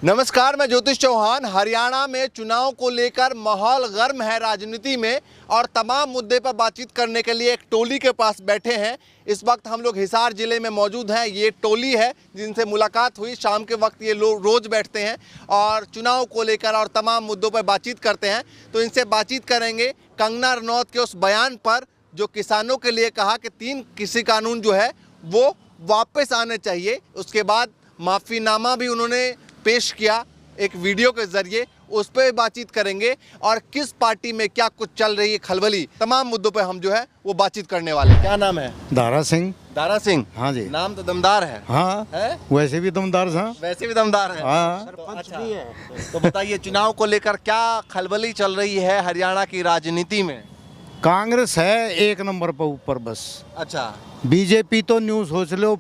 नमस्कार, मैं ज्योतिष चौहान। हरियाणा में चुनाव को लेकर माहौल गर्म है राजनीति में और तमाम मुद्दे पर बातचीत करने के लिए एक टोली के पास बैठे हैं। इस वक्त हम लोग हिसार जिले में मौजूद हैं। ये टोली है जिनसे मुलाकात हुई। शाम के वक्त ये लोग रोज़ बैठते हैं और चुनाव को लेकर और तमाम मुद्दों पर बातचीत करते हैं। तो इनसे बातचीत करेंगे कंगना रनौत के उस बयान पर जो किसानों के लिए कहा कि 3 कृषि कानून जो है वो वापस आने चाहिए। उसके बाद माफ़ीनामा भी उन्होंने पेश किया एक वीडियो के जरिए, उस पर बातचीत करेंगे और किस पार्टी में क्या कुछ चल रही है खलबली, तमाम मुद्दों पे हम जो है वो बातचीत करने वाले हैं। क्या नाम है? दारा सिंह। दारा सिंह। हाँ जी। नाम तो दमदार है। हाँ है? वैसे भी दमदार था। वैसे भी दमदार है। हाँ। तो अच्छा, तो बताइए चुनाव को लेकर क्या खलबली चल रही है हरियाणा की राजनीति में? कांग्रेस है एक नंबर पर ऊपर बस। अच्छा। बीजेपी तो न्यूज़ सोच लो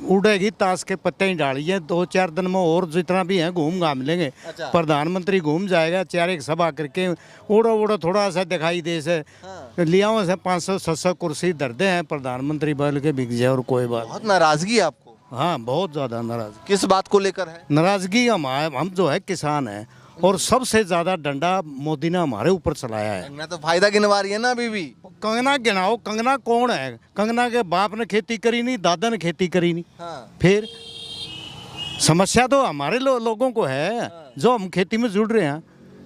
उड़ेगी, ताश के पत्ते ही डालिए। 2-4 दिन में और जितना भी है घूम घाम लेंगे। अच्छा। प्रधानमंत्री घूम जाएगा, 4 सभा करके उड़ा थोड़ा सा दिखाई दे से। हाँ। लिया से 500-700 कुर्सी धरते हैं प्रधानमंत्री बल के बिक जाए और कोई बात। बहुत नाराजगी है आपको? हाँ बहुत ज़्यादा नाराजगी। किस बात को लेकर है नाराजगी? हम जो है किसान हैं और सबसे ज्यादा डंडा मोदी ने हमारे ऊपर चलाया है। कंगना तो फायदा गिनवा रही है ना अभी भी। कंगना गिनाओ, कंगना कौन है? कंगना के बाप ने खेती करी नहीं, दादा ने खेती करी नहीं। हाँ। फिर समस्या तो हमारे लोगों को है। हाँ। जो हम खेती में जुड़ रहे हैं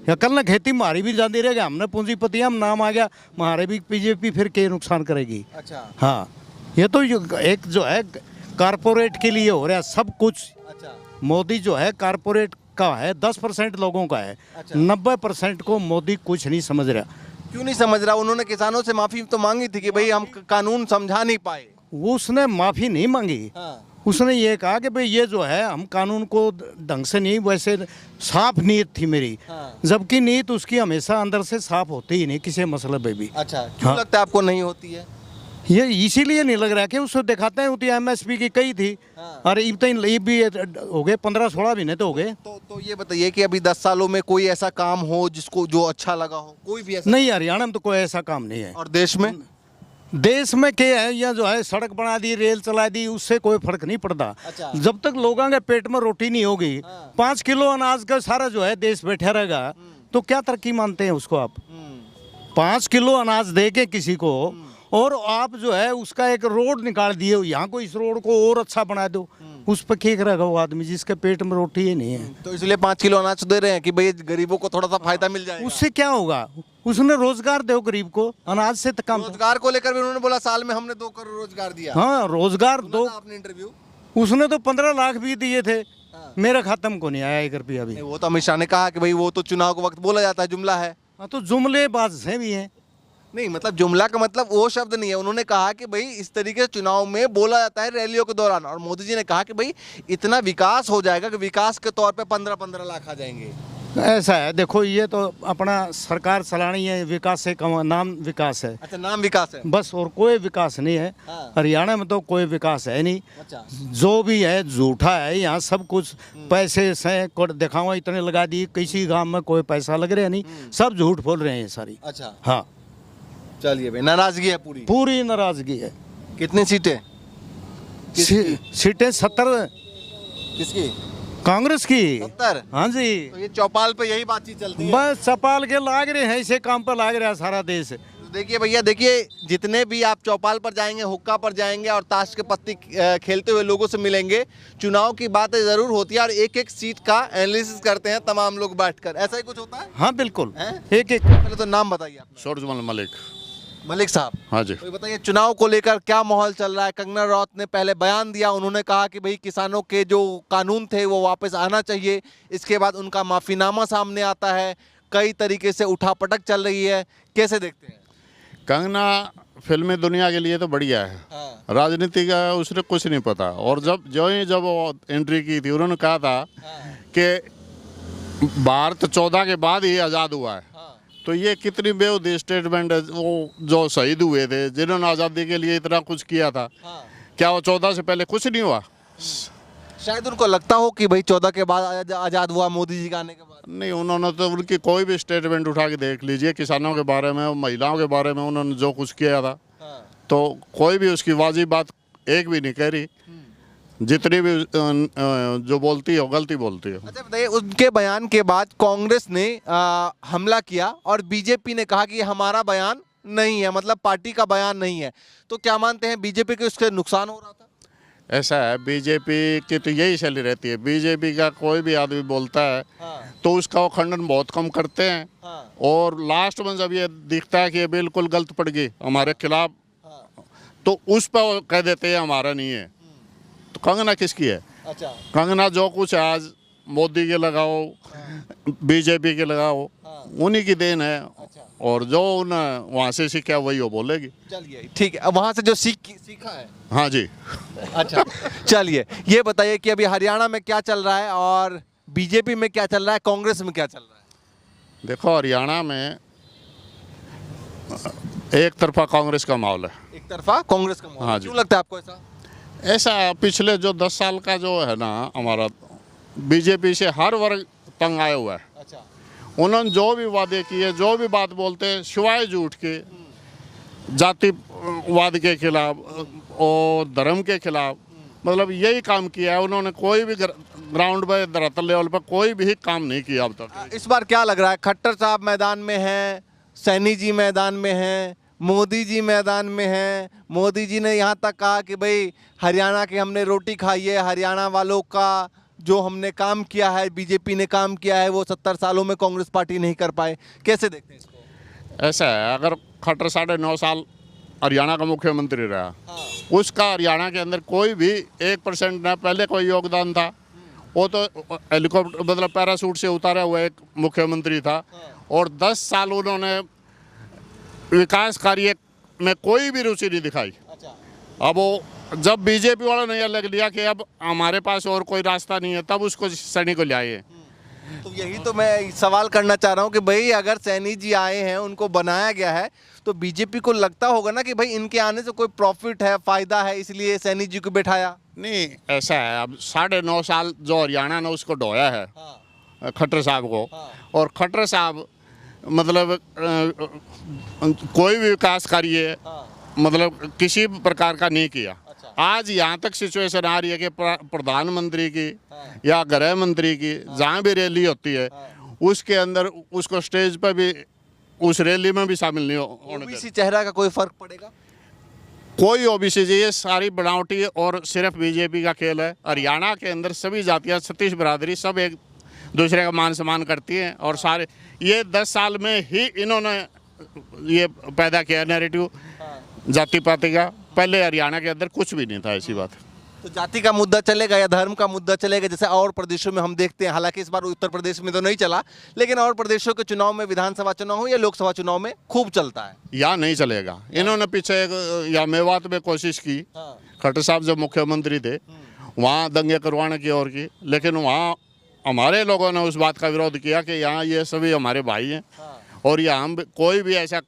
या कल ना खेती मारी भी जाती रहेगी। हमने पूंजीपति हम नाम आ गया हमारे भी बीजेपी फिर के नुकसान करेगी। अच्छा। हाँ ये तो एक जो है कारपोरेट के लिए हो रहा है सब कुछ। अच्छा। मोदी जो है कारपोरेट का है, 10% लोगों का है। अच्छा। 90% को मोदी कुछ नहीं समझ रहा। क्यों नहीं समझ रहा? उन्होंने किसानों से माफी तो मांगी थी कि भाई हम कानून समझा नहीं पाए। उसने माफी नहीं मांगी। हाँ। उसने ये कहा कि भाई ये जो है हम कानून को ढंग से नहीं, वैसे साफ नीयत थी मेरी। हाँ। जबकि नीयत उसकी हमेशा अंदर से साफ होती ही नहीं किसी मसले पे भी। अच्छा, क्यों हाँ। लगता है आपको नहीं होती है? ये इसीलिए नहीं लग रहा कि उसको दिखाते हैं उतनी MSP की कई थी। हाँ। अरे इतने भी हो गए 15-16 महीने तो हो गए। तो ये बताइए कि अभी 10 सालों में कोई ऐसा काम हो जिसको जो अच्छा लगा हो? कोई भी ऐसा? नहीं, हरियाणा में तो कोई ऐसा काम नहीं है। और देश में? देश में क्या है, या जो है सड़क बना दी, रेल चला दी, उससे कोई फर्क नहीं पड़ता। अच्छा। जब तक लोगों के पेट में रोटी नहीं होगी, हाँ। 5 किलो अनाज का सारा जो है देश बैठा रहेगा तो क्या तरक्की मानते हैं उसको आप? 5 किलो अनाज दे के किसी को और आप जो है उसका एक रोड निकाल दिए, यहाँ को इस रोड को और अच्छा बना दो, उस पर खेक रहेगा वो आदमी जिसके पेट में रोटी ही नहीं है। तो इसलिए 5 किलो अनाज दे रहे हैं कि भाई गरीबों को थोड़ा सा फायदा मिल जाएगा। उससे क्या होगा? उसने रोजगार दो गरीब को, अनाज से तो कम। रोजगार को लेकर भी उन्होंने बोला साल में हमने 2 करोड़ रोजगार दिया। हाँ रोजगार दो। आपने इंटरव्यू उसने तो 15 लाख भी दिए थे। हाँ। मेरे खाते में को नहीं आया 1 रुपया भी। वो तो अमित शाह ने कहा कि भाई वो तो चुनाव के वक्त बोला जाता है, जुमला है। हाँ तो जुमलेबाज से भी हैं। नहीं, मतलब जुमला का मतलब वो शब्द नहीं है। उन्होंने कहा कि भाई इस तरीके से चुनाव में बोला जाता है रैलियों के दौरान, और मोदी जी ने कहा कि भाई इतना विकास हो जाएगा कि विकास के तौर पे 15-15 लाख आ जाएंगे। ऐसा है, देखो ये तो अपना सरकार चलानी है, विकास से कम नाम विकास है। अच्छा, नाम विकास है बस, और कोई विकास नहीं है। हाँ। हरियाणा में तो कोई विकास है नहीं। अच्छा। जो भी है झूठा है। यहाँ सब कुछ पैसे से दिखावा इतने लगा दिए, किसी गांव में कोई पैसा लग रहा नहीं, सब झूठ बोल रहे हैं सारी। अच्छा। हाँ चलिए भाई, नाराजगी है पूरी? पूरी नाराजगी है। कितनी सीटें? सीटें 70 किसकी? कांग्रेस की। 70? हाँ जी। तो ये चौपाल पे यही बातचीत चलती है? बस चपाल के लाग रहे हैं, इसे काम पर लाग रहा है सारा देश। देखिए भैया, देखिए जितने भी आप चौपाल पर जाएंगे, हुक्का पर जाएंगे और ताश के पत्ती खेलते हुए लोगों से मिलेंगे, चुनाव की बातें जरूर होती है और एक एक सीट का एनालिसिस करते हैं तमाम लोग बैठकर। ऐसा ही कुछ होता है? हाँ बिल्कुल। हैं? एक पहले तो नाम बताइए आप। शोरजमल मलिक। मलिक साहब। हाँ जी। तो ये बताइए चुनाव को लेकर क्या माहौल चल रहा है? कंगना रनौत ने पहले बयान दिया, उन्होंने कहा कि भाई किसानों के जो कानून थे वो वापस आना चाहिए। इसके बाद उनका माफीनामा सामने आता है, कई तरीके से उठापटक चल रही है। कैसे देखते हैं? कंगना फिल्मी दुनिया के लिए तो बढ़िया है। हाँ। राजनीति का उसने कुछ नहीं पता। और जब वो एंट्री की थी उन्होंने कहा था हाँ। कि भारत 14 के बाद ही आज़ाद हुआ है। हाँ। तो ये कितनी बेहूदी स्टेटमेंट है। वो जो शहीद हुए थे, जिन्होंने आज़ादी के लिए इतना कुछ किया था, हाँ। क्या वो 14 से पहले कुछ नहीं हुआ? शायद उनको लगता हो कि भाई 14 के बाद आज़ाद हुआ मोदी जी के आने के बाद। नहीं, उन्होंने तो उनकी कोई भी स्टेटमेंट उठा के देख लीजिए, किसानों के बारे में, महिलाओं के बारे में उन्होंने जो कुछ किया था, हाँ। तो कोई भी उसकी वाजिब बात एक भी नहीं कह रही। जितनी भी जो बोलती है वो गलती बोलती है। अच्छा बताइए, उनके बयान के बाद कांग्रेस ने हमला किया और बीजेपी ने कहा कि ये हमारा बयान नहीं है, मतलब पार्टी का बयान नहीं है, तो क्या मानते हैं बीजेपी को इससे नुकसान हो रहा था? ऐसा है, बीजेपी की तो यही शैली रहती है। बीजेपी का कोई भी आदमी बोलता है तो उसका वो खंडन बहुत कम करते हैं, और लास्ट में जब ये दिखता है कि ये बिल्कुल गलत पड़ गई हमारे खिलाफ, तो उस पर वो कह देते हैं हमारा नहीं है। तो कंगना किसकी है? अच्छा, कंगना जो कुछ है आज मोदी के लगाओ, बीजेपी के लगाओ, उन्हीं की देन है, और जो उन्हें वहाँ से सीखा वही वो बोलेगी। चलिए ठीक है, वहाँ से जो सीखा है। हाँ जी। अच्छा चलिए, ये बताइए कि अभी हरियाणा में क्या चल रहा है और बीजेपी में क्या चल रहा है, कांग्रेस में क्या चल रहा है? देखो, हरियाणा में एक तरफा कांग्रेस का माहौल है। एक तरफा कांग्रेस का माहौल। हाँ जी। क्यों लगता है आपको ऐसा? ऐसा पिछले जो 10 साल का जो है ना, हमारा बीजेपी से हर वर्ग तंग आया हुआ है। अच्छा, उन्होंने जो भी वादे किए, जो भी बात बोलते हैं, सिवाय झूठ के, जातिवाद के खिलाफ और धर्म के खिलाफ, मतलब यही काम किया है उन्होंने। कोई भी ग्राउंड पे, धरातल लेवल पर कोई भी काम नहीं किया अब तक। इस बार क्या लग रहा है? खट्टर साहब मैदान में हैं, सैनी जी मैदान में हैं, मोदी जी मैदान में हैं। मोदी जी ने यहाँ तक कहा कि भाई हरियाणा की हमने रोटी खाई है, हरियाणा वालों का जो हमने काम किया है, बीजेपी ने काम किया है, वो 70 सालों में कांग्रेस पार्टी नहीं कर पाए। कैसे देखते हैं इसको? ऐसा है, अगर खट्टर 9.5 साल हरियाणा का मुख्यमंत्री रहा, उसका हरियाणा के अंदर कोई भी 1% ना पहले कोई योगदान था। वो तो हेलीकॉप्टर मतलब पैराशूट से उतारा हुआ एक मुख्यमंत्री था, और 10 साल उन्होंने विकास कार्य में कोई भी रुचि नहीं दिखाई। अब वो जब बीजेपी वालों ने यह लग लिया कि अब हमारे पास और कोई रास्ता नहीं है, तब उसको सैनी को ले आए। तो यही तो मैं सवाल करना चाह रहा हूँ कि भाई अगर सैनी जी आए हैं, उनको बनाया गया है, तो बीजेपी को लगता होगा ना कि भाई इनके आने से कोई प्रॉफिट है, फायदा है, इसलिए सैनी जी को बैठाया। नहीं, ऐसा है, अब 9.5 साल जो हरियाणा ने उसको ढोया है खट्टर साहब को, और खट्टर साहब मतलब कोई भी विकास कार्य मतलब किसी प्रकार का नहीं किया। आज यहाँ तक सिचुएशन आ रही है कि प्रधानमंत्री की या गृह मंत्री की जहाँ भी रैली होती है, उसके अंदर उसको स्टेज पर भी, उस रैली में भी शामिल नहीं होने देते। ओबीसी चेहरा का कोई फर्क पड़ेगा? कोई ओबीसी, ये सारी बनावटी और सिर्फ बीजेपी का खेल है। हरियाणा के अंदर सभी जातियाँ, 36 बिरादरी, सब एक दूसरे का मान सम्मान करती हैं, और सारे ये 10 साल में ही इन्होंने ये पैदा किया नैरेटिव जाति पाति का। पहले हरियाणा के अंदर कुछ भी नहीं था ऐसी बात। तो जाति का मुद्दा चलेगा या धर्म का मुद्दा चलेगा, जैसे और प्रदेशों में हम देखते हैं? हालांकि इस बार उत्तर प्रदेश में तो नहीं चला, लेकिन और प्रदेशों के चुनाव में, विधानसभा चुनाव हो या लोकसभा चुनाव में, खूब चलता है। यहाँ नहीं चलेगा। इन्होंने पीछे या मेवात में कोशिश की, खट्टर साहब जब मुख्यमंत्री थे, वहाँ दंगे करवाने की और की, लेकिन वहाँ हमारे लोगों ने उस बात का विरोध किया कि यहाँ ये सभी हमारे भाई हैं, और यहाँ हम कोई भी ऐसा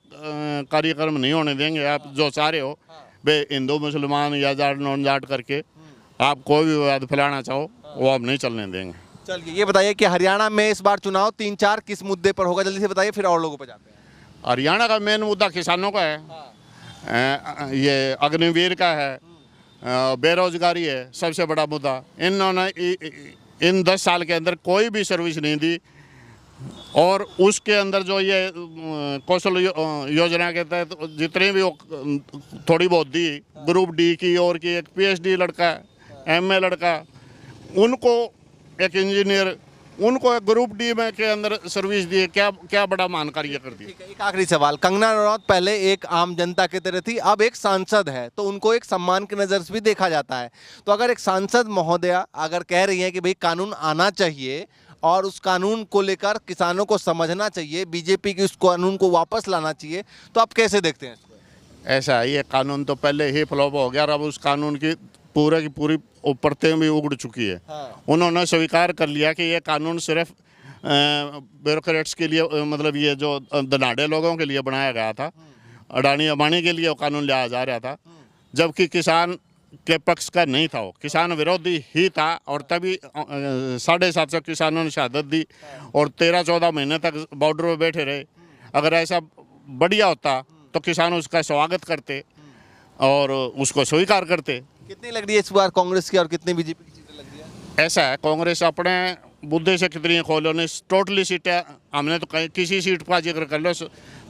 कार्यक्रम नहीं होने देंगे। आप जो चाह रहे हो बे हिंदू मुसलमान या जाट नॉन जाट करके आप कोई भी विवाद फैलाना चाहो, वो आप नहीं चलने देंगे। चलिए ये बताइए कि हरियाणा में इस बार चुनाव 3-4 किस मुद्दे पर होगा? जल्दी से बताइए, फिर और लोगों पर जाते हैं। हरियाणा का मेन मुद्दा किसानों का है, ये अग्निवीर का है, बेरोजगारी है सबसे बड़ा मुद्दा। इन्होंने इन 10 साल के अंदर कोई भी सर्विस नहीं दी, और उसके अंदर जो ये कौशल योजना के तहत जितने भी थोड़ी बहुत दी, ग्रुप डी की और की, एक PhD लड़का, MA लड़का, उनको एक इंजीनियर, उनको एक ग्रुप डी में के अंदर सर्विस दी। क्या क्या बड़ा मान कार्य कर दिया। एक आखिरी सवाल, कंगना रनौत पहले एक आम जनता की तरह थी, अब एक सांसद है, तो उनको एक सम्मान की नज़र से भी देखा जाता है। तो अगर एक सांसद महोदया अगर कह रही हैं कि भाई कानून आना चाहिए और उस कानून को लेकर किसानों को समझना चाहिए, बीजेपी की उस कानून को वापस लाना चाहिए, तो आप कैसे देखते हैं? ऐसा है, ये कानून तो पहले ही फ्लॉप हो गया, अब उस कानून की पूरी परतें भी उगड़ चुकी है। उन्होंने स्वीकार कर लिया कि ये कानून सिर्फ ब्यूरोक्रेट्स के लिए, मतलब ये जो धनाढ़े लोगों के लिए बनाया गया था, अडानी अंबानी के लिए वो कानून लाया जा रहा था, जबकि किसान के पक्ष का नहीं था, वो किसान विरोधी ही था। और तभी 750 किसानों ने शहादत दी और 13-14 महीने तक बॉर्डर में बैठे रहे। अगर ऐसा बढ़िया होता तो किसान उसका स्वागत करते और उसको स्वीकार करते। कितनी लग रही है इस बार कांग्रेस की और कितनी बीजेपी की सीटें लग रही है? ऐसा है, कांग्रेस अपने बुद्धि से कितनी खोलो ने टोटली सीटें, हमने तो कहीं किसी सीट का जिक्र कर लो,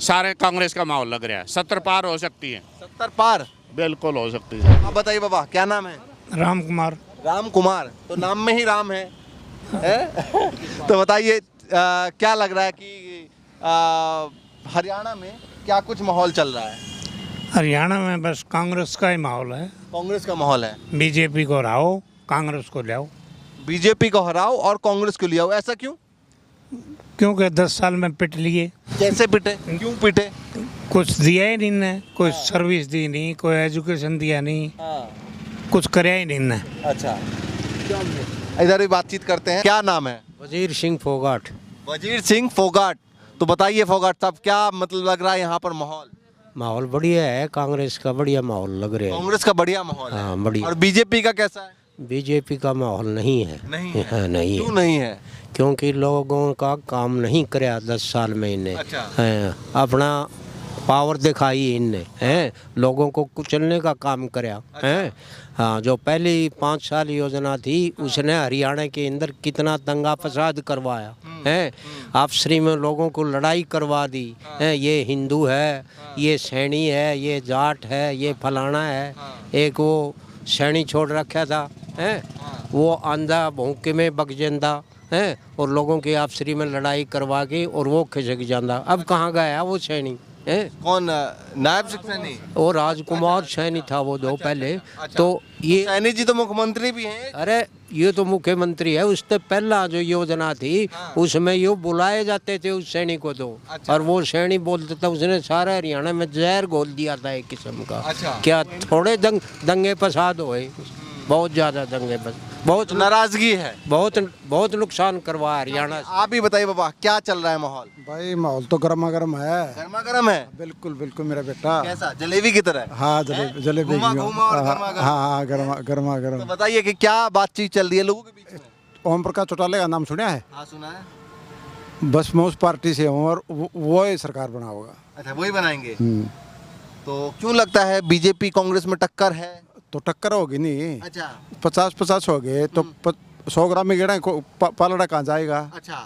सारे कांग्रेस का माहौल लग रहा है। 70 पार हो सकती है, 70 पार बिल्कुल हो सकती है। आप बताइए बाबा, क्या नाम है? राम कुमार। राम कुमार, तो नाम में ही राम है, तो बताइए क्या लग रहा है कि हरियाणा में क्या कुछ माहौल चल रहा है? हरियाणा में बस कांग्रेस का ही माहौल है। कांग्रेस का माहौल है। बीजेपी को हराओ, कांग्रेस को लाओ। बीजेपी को हराओ और कांग्रेस को ले आओ, ऐसा क्यों? क्योंकि 10 साल में पिट लिए। कैसे पिटे, क्यों पिटे? कुछ दिया ही नहीं ने, कोई सर्विस दी नहीं, कोई एजुकेशन दिया नहीं, कुछ कराया ही नहीं ने। अच्छा, इधर भी बातचीत करते हैं। क्या नाम है? वजीर सिंह फोगाट। वजीर सिंह फोगाट। तो बताइए फोगाट साहब, क्या मतलब लग रहा है यहाँ पर माहौल? माहौल बढ़िया है, कांग्रेस का बढ़िया माहौल लग रहा है। कांग्रेस का बढ़िया माहौल है। हाँ, बढ़िया। और बीजेपी का कैसा है? बीजेपी का माहौल नहीं है। नहीं है। हाँ, नहीं क्यों है। नहीं है? क्योंकि लोगों का काम नहीं कराया 10 साल में इन्हें। अच्छा। हाँ, अपना पावर दिखाई इनने, हैं, लोगों को कुचलने का काम कराया। हैं, हाँ, जो पहली 5 साल योजना थी उसने हरियाणा के अंदर कितना दंगा फसाद करवाया है। आपसी में लोगों को लड़ाई करवा दी है। ये हिंदू है, ये सैनी है, ये जाट है, ये फलाना है। एक वो सैनी छोड़ रखा था है, वो आंधा भूखे में बगजेंदा है, और लोगों की आपसी में लड़ाई करवा के और वो खिसक जाता। अब कहाँ गया वो सैनी है? कौन? नायब सिंह सैनी? वो राजकुमार सैनी था वो दो पहले। तो ये सैनी जी तो मुख्यमंत्री भी हैं। अरे ये तो मुख्यमंत्री है, उससे पहला जो योजना थी उसमें ये बुलाए जाते थे उस सैनी को तो। अच्छा। और वो सैनी बोलता था, उसने सारा हरियाणा में जहर घोल दिया था एक किस्म का। अच्छा। क्या थोड़े दंगे फसाद हुए, बहुत ज्यादा दंगे बहुत नाराजगी है। बहुत नुकसान करवा हरियाणा से। आप भी बताइए बाबा, क्या चल रहा है माहौल? भाई माहौल तो गर्मा गर्म है। गर्मा गर्म है। बिल्कुल बिल्कुल मेरा बेटा। कैसा? जलेबी की तरह? हाँ, जलेबी घुमा की। घुमा और गर्मा गर्म। हाँ, गर्मा गर्मा तो गर्म। बताइए कि क्या बातचीत चल रही है लोगों के बीच में? ओम प्रकाश चौटाला का नाम सुना है? हाँ, सुना है। बस मैं उस पार्टी से हूँ और वो ही सरकार बना होगा। अच्छा, वही बनाएंगे। तो क्यों लगता है बीजेपी कांग्रेस में टक्कर है? तो टक्कर होगी नहीं। अच्छा। 50-50 हो गए तो 100 ग्राम में गेड़ा पालड़ा कहाँ जाएगा? अच्छा,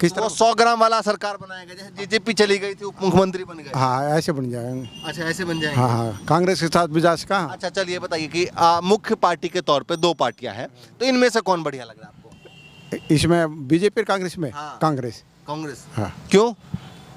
किस वो तरह? 100 ग्राम वाला सरकार बनाएगा, जैसे बीजेपी चली गई थी, उप मुख्यमंत्री बन गए। हाँ, ऐसे बन जाएंगे। अच्छा, ऐसे बन जाएंगे। हाँ हाँ, कांग्रेस के साथ विजास का। अच्छा, चलिए बताइए कि मुख्य पार्टी के तौर पे 2 पार्टियां हैं, तो इनमें से कौन बढ़िया लग रहा है आपको? इसमें बीजेपी और कांग्रेस में? हाँ। कांग्रेस। कांग्रेस। हाँ, क्यों?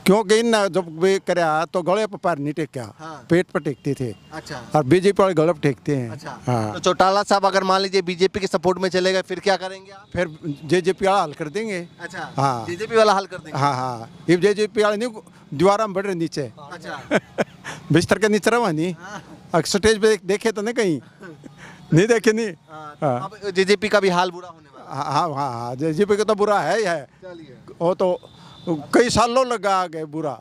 क्योंकि इन जब वे कराया तो गले पर पैर नहीं टेका। हाँ। पेट पर टेकते थे। अच्छा। और बीजेपी वाले गलत टेकते हैं। अच्छा। हाँ। तो चौटाला साहब अगर मान लीजिए बीजेपी के सपोर्ट में चले गए, फिर क्या करेंगे आप? फिर जेजेपी वाला हल कर देंगे। अच्छा। हाँ। बीजेपी वाला हल कर देंगे। हाँ हाँ, ये जेजेपी वाले नहीं दीवार में बढ़ रहे नीचे। अच्छा। बिस्तर के नीचे रहा नहीं। अक्सर स्टेज पे देखे तो नहीं कहीं नहीं देखे नहीं। हाँ अब जेजेपी का भी हाल बुरा होने वाला हाँ हाँ हाँ, जेजेपी का तो बुरा है ही है। है। चलिए। वो तो कई सालों लगा गए बुरा।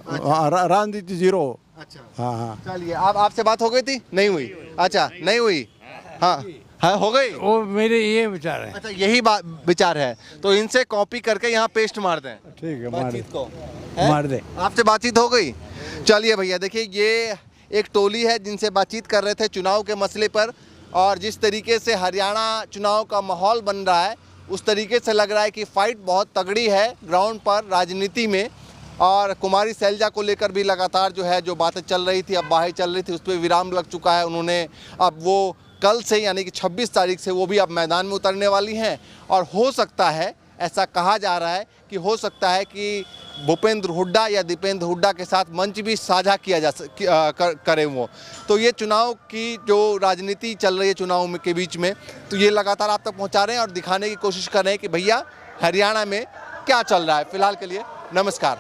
राजनीति जीरो। अच्छा। हाँ हाँ। चलिए, आप आपसे बात हो गई थी? नहीं हुई? अच्छा, नहीं हुई। हाँ हाँ, हो गई। वो मेरे ये विचार है। अच्छा, यही बात विचार है, तो इनसे कॉपी करके यहाँ पेस्ट मार दें ठीक है, मार बातचीत को। मार दे। आपसे बातचीत हो गई? चलिए भैया, देखिए ये एक टोली है जिनसे बातचीत कर रहे थे चुनाव के मसले पर, और जिस तरीके से हरियाणा चुनाव का माहौल बन रहा है उस तरीके से लग रहा है कि फाइट बहुत तगड़ी है ग्राउंड पर राजनीति में। और कुमारी शैलजा को लेकर भी लगातार जो है जो बातें चल रही थी, अब बाहें चल रही थी, उस पर विराम लग चुका है। उन्होंने अब वो कल से यानी कि 26 तारीख से वो भी अब मैदान में उतरने वाली हैं, और हो सकता है, ऐसा कहा जा रहा है कि हो सकता है कि भूपेंद्र हुड्डा या दीपेंद्र हुड्डा के साथ मंच भी साझा किया करें वो। तो ये चुनाव की जो राजनीति चल रही है चुनाव में के बीच में, तो ये लगातार आप तक पहुंचा रहे हैं और दिखाने की कोशिश कर रहे हैं कि भैया हरियाणा में क्या चल रहा है। फिलहाल के लिए नमस्कार।